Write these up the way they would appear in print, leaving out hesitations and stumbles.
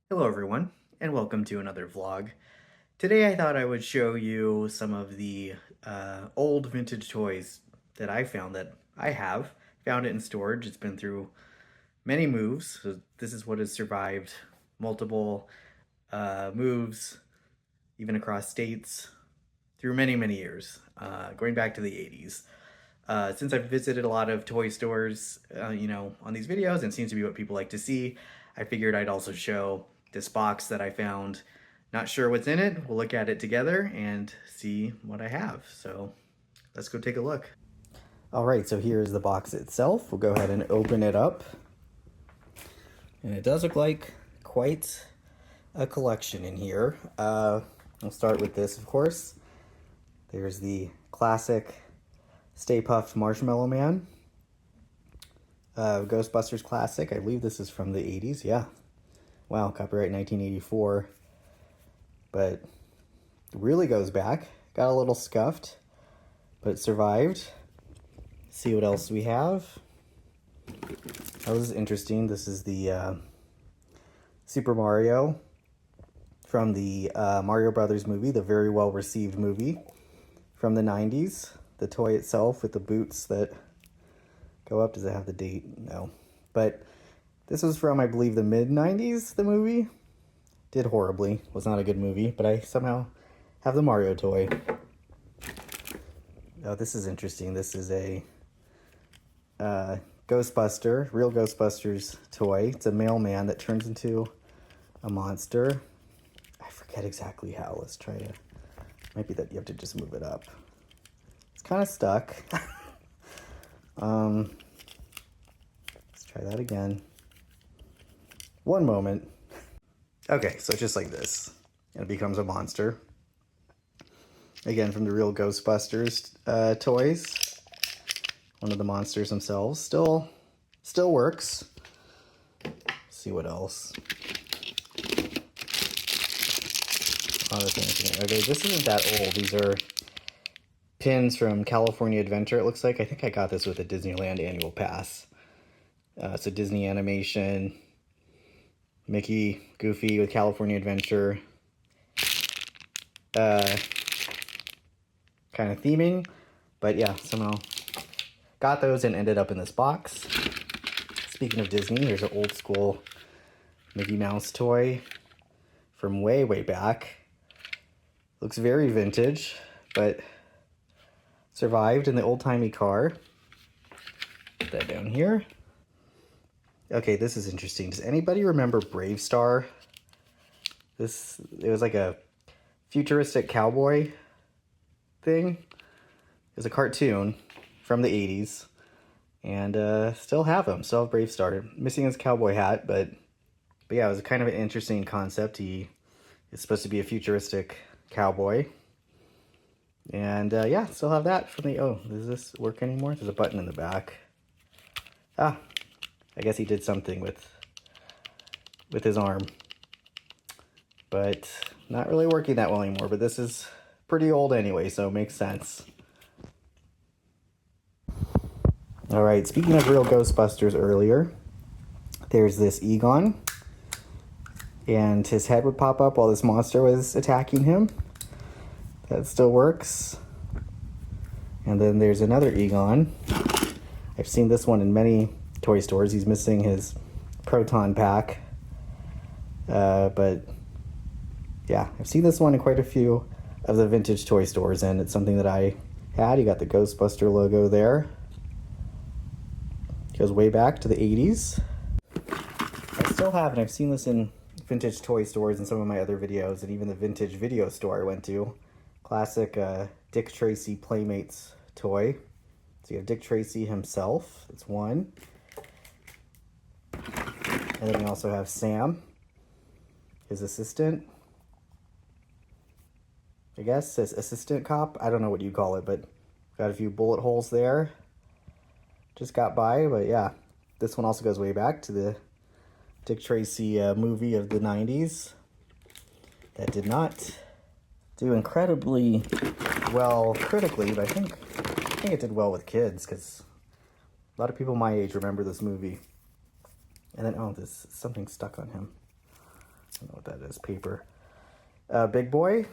Hello everyone, and welcome to another vlog. Today I thought I would show you some of the old vintage toys that I found that I have. Found it in storage. It's been through many moves. So this is what has survived multiple moves, even across states, through many, many years, going back to the 80s. Since I've visited a lot of toy stores, on these videos, and it seems to be what people like to see, I figured I'd also show this box that I found. Not sure what's in it. We'll look at it together and see what I have. So let's go take a look. All right, so here's the box itself. We'll go ahead and open it up. And it does look like quite a collection in here. We'll start with this, of course. There's the classic Stay Puft Marshmallow Man. Ghostbusters classic. I believe this is from the 80s. Yeah. Wow, copyright 1984. But it really goes back. Got a little scuffed, but it survived. Let's see what else we have. Oh, this is interesting. This is the Super Mario from the Mario Brothers movie, the very well received movie from the 90s. The toy itself with the boots that go up. Does it have the date? No. But this was from, I believe, the mid-90s, the movie. Did horribly. Was not a good movie, but I somehow have the Mario toy. Oh, this is interesting. This is a Ghostbuster, real Ghostbusters toy. It's a mailman that turns into a monster. I forget exactly how. Let's try to... Might be that you have to just move it up. It's kind of stuck. Let's try that again. One moment. Okay, so just like this. And it becomes a monster. Again, from the real Ghostbusters toys. One of the monsters themselves. Still works. Let's see what else. Other things. Okay, this isn't that old. These are pins from California Adventure, it looks like. I think I got this with a Disneyland annual pass. So Disney animation, Mickey, Goofy with California Adventure. Kind of theming. But yeah, somehow got those and ended up in this box. Speaking of Disney, here's an old school Mickey Mouse toy from way, way back. Looks very vintage, but survived in the old-timey car. Put that down here. Okay, this is interesting. Does anybody remember Bravestarr? It was like a futuristic cowboy thing. It was a cartoon from the 80s. And still have him. Still have Bravestarr. Missing his cowboy hat, but yeah, it was kind of an interesting concept. He is supposed to be a futuristic cowboy. And yeah, still have that from the... Oh, does this work anymore? There's a button in the back. Ah, I guess he did something with his arm. But not really working that well anymore. But this is pretty old anyway, so it makes sense. Alright, speaking of real Ghostbusters earlier, there's this Egon. And his head would pop up while this monster was attacking him. That still works. And then there's another Egon. I've seen this one in many toy stores. He's missing his proton pack. But yeah, I've seen this one in quite a few of the vintage toy stores, and it's something that I had. You got the Ghostbuster logo there. Goes way back to the 80s. I still have it. I've seen this in vintage toy stores in some of my other videos, and even the vintage video store I went to. Classic Dick Tracy Playmates toy. So you have Dick Tracy himself. That's one. And then you also have Sam, his assistant. I guess his assistant cop. I don't know what you call it, but got a few bullet holes there. Just got by, but yeah. This one also goes way back to the Dick Tracy movie of the 90s. That did not do incredibly well critically, but I think it did well with kids, because a lot of people my age remember this movie. And then, oh, there's something stuck on him. don't know what that is, paper. Big Boy,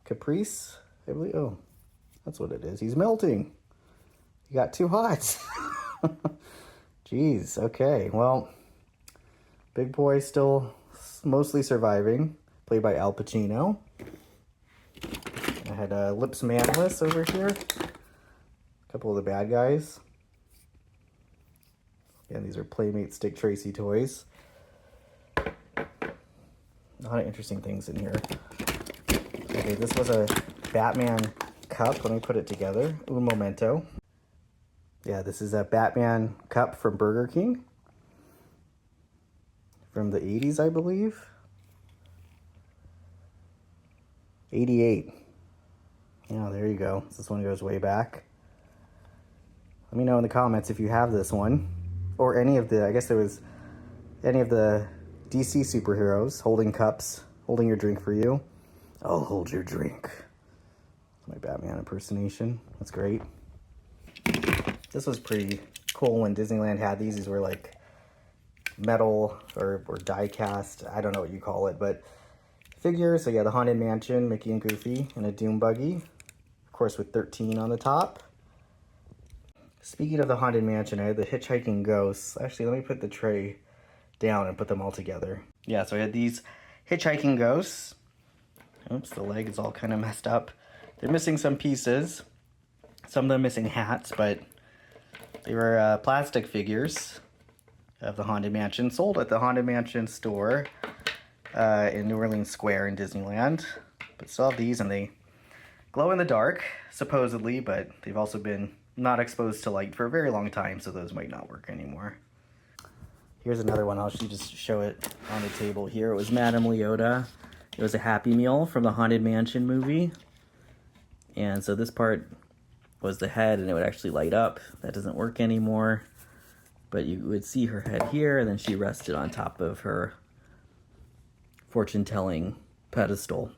Caprice, I believe. Oh, that's what it is. He's melting. He got too hot. Jeez, okay, well, Big Boy still mostly surviving, played by Al Pacino. I had Lips Manless over here. A couple of the bad guys. Again, these are Playmates Dick Tracy toys. A lot of interesting things in here. Okay, this was a Batman cup. Let me put it together. Un momento. Yeah, this is a Batman cup from Burger King. From the 80s, I believe. 88. Yeah, there you go. This one goes way back. Let me know in the comments if you have this one. Or any of the, I guess there was any of the DC superheroes holding cups, holding your drink for you. I'll hold your drink. My Batman impersonation. That's great. This was pretty cool when Disneyland had these. These were like metal or die cast. I don't know what you call it, but figures. So yeah, the Haunted Mansion, Mickey and Goofy, and a Doom Buggy. Of course, with 13 on the top. Speaking of the Haunted Mansion, I had the Hitchhiking Ghosts. Actually, let me put the tray down and put them all together. Yeah, so I had these Hitchhiking Ghosts. Oops, the leg is all kind of messed up. They're missing some pieces. Some of them missing hats, but they were plastic figures of the Haunted Mansion, sold at the Haunted Mansion store in New Orleans Square in Disneyland. But still have these, and they glow in the dark, supposedly, but they've also been not exposed to light for a very long time, so those might not work anymore. Here's another one. I'll just show it on the table here. It was Madame Leota. It was a Happy Meal from the Haunted Mansion movie. And so this part was the head, and it would actually light up. That doesn't work anymore. But you would see her head here, and then she rested on top of her fortune-telling pedestal.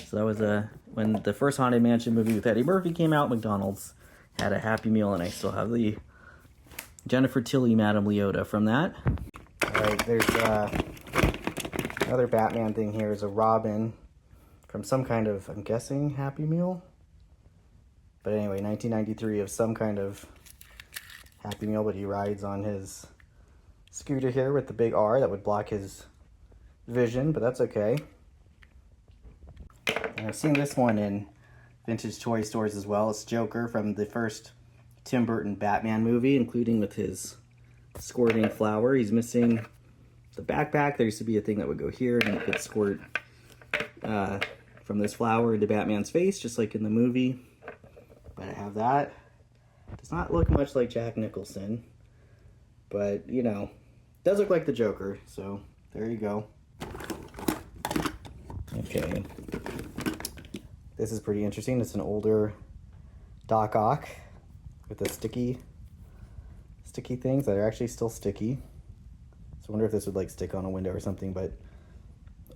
So that was when the first Haunted Mansion movie with Eddie Murphy came out, McDonald's had a Happy Meal, and I still have the Jennifer Tilly Madame Leota from that. All right, there's another Batman thing here. Is a Robin from some kind of, I'm guessing, Happy Meal. But anyway, 1993 of some kind of Happy Meal, but he rides on his scooter here with the big R that would block his vision, but that's okay. And I've seen this one in vintage toy stores as well. It's Joker from the first Tim Burton Batman movie, including with his squirting flower. He's missing the backpack. There used to be a thing that would go here, and it could squirt from this flower into Batman's face, just like in the movie. But I have that. Does not look much like Jack Nicholson, but, you know, does look like the Joker, so there you go. Okay. This is pretty interesting. It's an older Doc Ock with the sticky things that are actually still sticky. So I wonder if this would like stick on a window or something, but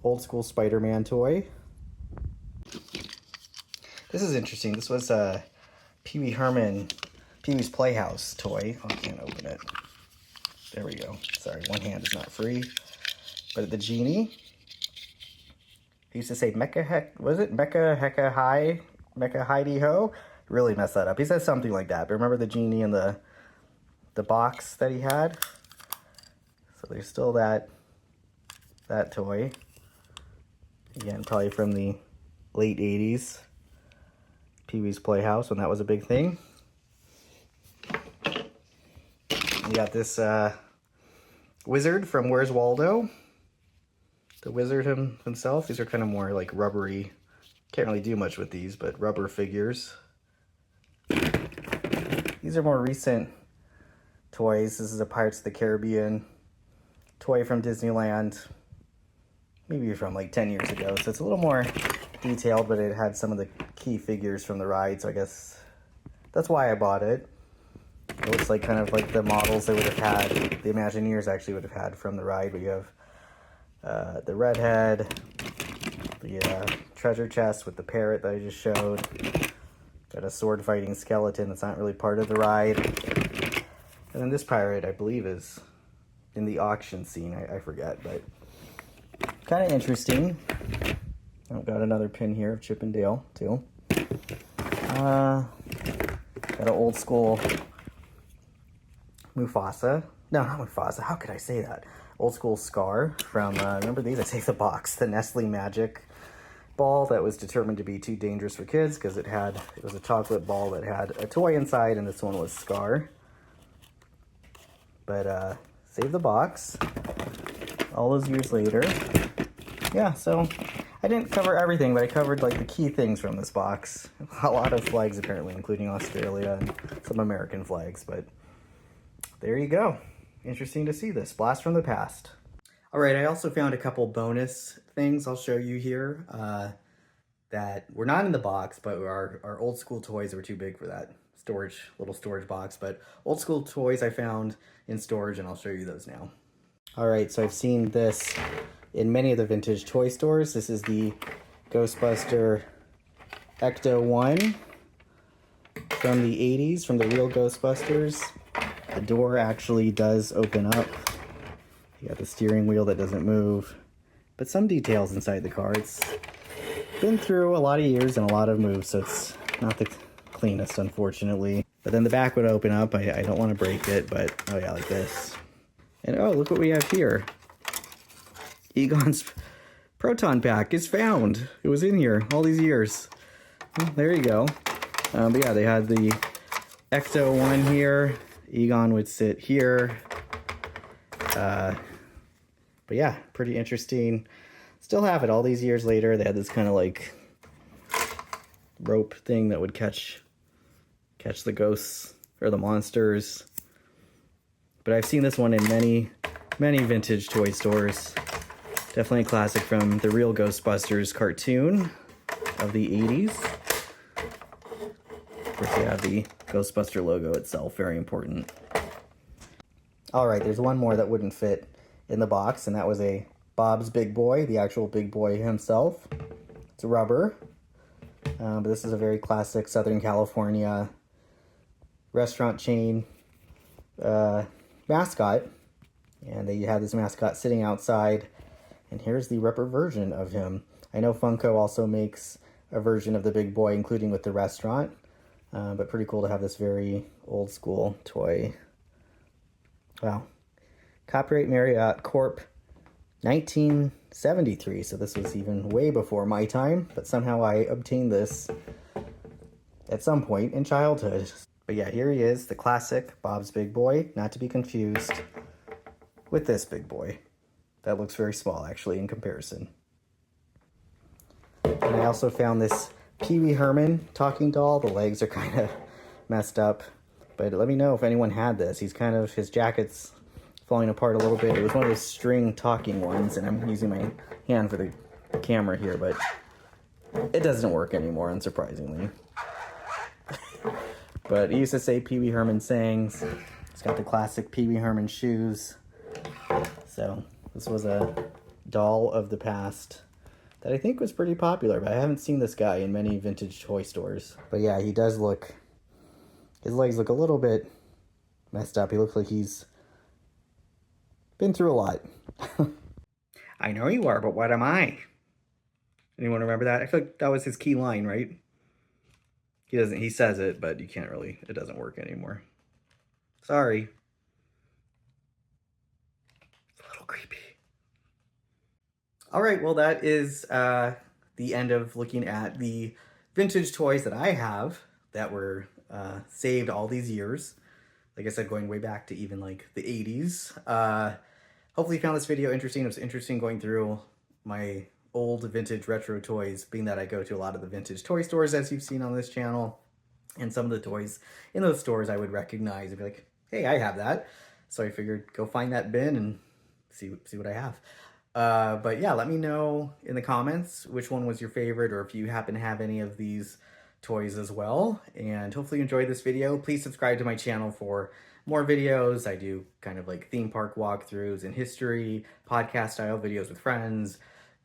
old school Spider-Man toy. This is interesting. This was a Pee-wee Herman, Pee-wee's Playhouse toy. Oh, I can't open it. There we go. Sorry, one hand is not free. But the genie, he used to say Mecca heck, was it Mecca hecka hi, Mecca Heidi ho? Really messed that up. He said something like that. But remember the genie in the box that he had? So there's still that toy. Again, probably from the late 80s. Pee-wee's Playhouse, when that was a big thing. You got this wizard from Where's Waldo? The wizard himself. These are kind of more like rubbery. Can't really do much with these, but rubber figures. These are more recent toys. This is a Pirates of the Caribbean toy from Disneyland. Maybe from like 10 years ago. So it's a little more detailed, but it had some of the key figures from the ride. So I guess that's why I bought it. It looks like kind of like the models they would have had, the Imagineers actually would have had from the ride. But you have the redhead, the treasure chest with the parrot that I just showed. Got a sword fighting skeleton that's not really part of the ride. And then this pirate, I believe, is in the auction scene. I forget, but Kind of interesting. I've got another pin here of Chip and Dale, too. Got an old school Mufasa. No, not Mufasa. How could I say that? Old school Scar from, remember these? I saved the box. The Nestle Magic ball that was determined to be too dangerous for kids because it was a chocolate ball that had a toy inside, and this one was Scar. But, save the box. All those years later. Yeah, so I didn't cover everything, but I covered like the key things from this box. A lot of flags apparently, including Australia and some American flags, but there you go. Interesting to see this. Blast from the past. All right, I also found a couple bonus things I'll show you here that were not in the box, but our old school toys were too big for that little storage box. But old school toys I found in storage, and I'll show you those now. All right, so I've seen this in many of the vintage toy stores. This is the Ghostbuster Ecto 1 from the 80s, from the real Ghostbusters. The door actually does open up. You got the steering wheel that doesn't move, but some details inside the car. It's been through a lot of years and a lot of moves, so it's not the cleanest, unfortunately. But then the back would open up. I don't want to break it, but oh yeah, like this. And oh, look what we have here. Egon's proton pack is found. It was in here all these years. Well, there you go. But yeah, they had the Ecto 1 here. Egon would sit here. But yeah, pretty interesting. Still have it all these years later. They had this kind of like rope thing that would catch the ghosts or the monsters. But I've seen this one in many vintage toy stores. Definitely a classic from the real Ghostbusters cartoon of the 80s. Of course, they have the Ghostbuster logo itself, very important. Alright, there's one more that wouldn't fit in the box, and that was a Bob's Big Boy, the actual Big Boy himself. It's rubber, but this is a very classic Southern California restaurant chain mascot, and they had this mascot sitting outside, and here's the rubber version of him. I know Funko also makes a version of the Big Boy, including with the restaurant, but pretty cool to have this very old school toy. Wow. Copyright Marriott Corp. 1973, so this was even way before my time, but somehow I obtained this at some point in childhood. But yeah, here he is, the classic Bob's Big Boy, not to be confused with this Big Boy. That looks very small, actually, in comparison. And I also found this Pee Wee Herman talking doll. The legs are kind of messed up, but let me know if anyone had this. His jacket's falling apart a little bit. It was one of those string talking ones, and I'm using my hand for the camera here, but it doesn't work anymore, unsurprisingly. But he used to say Pee Wee Herman sayings. It's got the classic Pee Wee Herman shoes. So this was a doll of the past that I think was pretty popular, but I haven't seen this guy in many vintage toy stores. But yeah, he does look, his legs look a little bit messed up. He looks like he's been through a lot. I know you are, but what am I? Anyone remember that? I feel like that was his key line, right? He says it, but you can't really, it doesn't work anymore. Sorry. It's a little creepy. All right, well, that is the end of looking at the vintage toys that I have that were saved all these years. Like I said, going way back to even like the 80s. Hopefully you found this video interesting. It was interesting going through my old vintage retro toys, being that I go to a lot of the vintage toy stores, as you've seen on this channel. And some of the toys in those stores I would recognize and be like, hey, I have that. So I figured go find that bin and see what I have. But yeah, let me know in the comments which one was your favorite, or if you happen to have any of these toys as well. And hopefully you enjoyed this video. Please subscribe to my channel for more videos. I do kind of like theme park walkthroughs and history, podcast style videos with friends,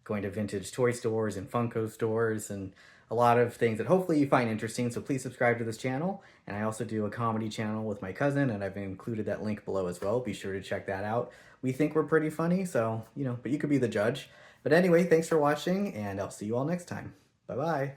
going to vintage toy stores and Funko stores, and a lot of things that hopefully you find interesting, so please subscribe to this channel. And I also do a comedy channel with my cousin, and I've included that link below as well. Be sure to check that out. We think we're pretty funny, so, but you could be the judge. But anyway, thanks for watching, and I'll see you all next time. Bye-bye.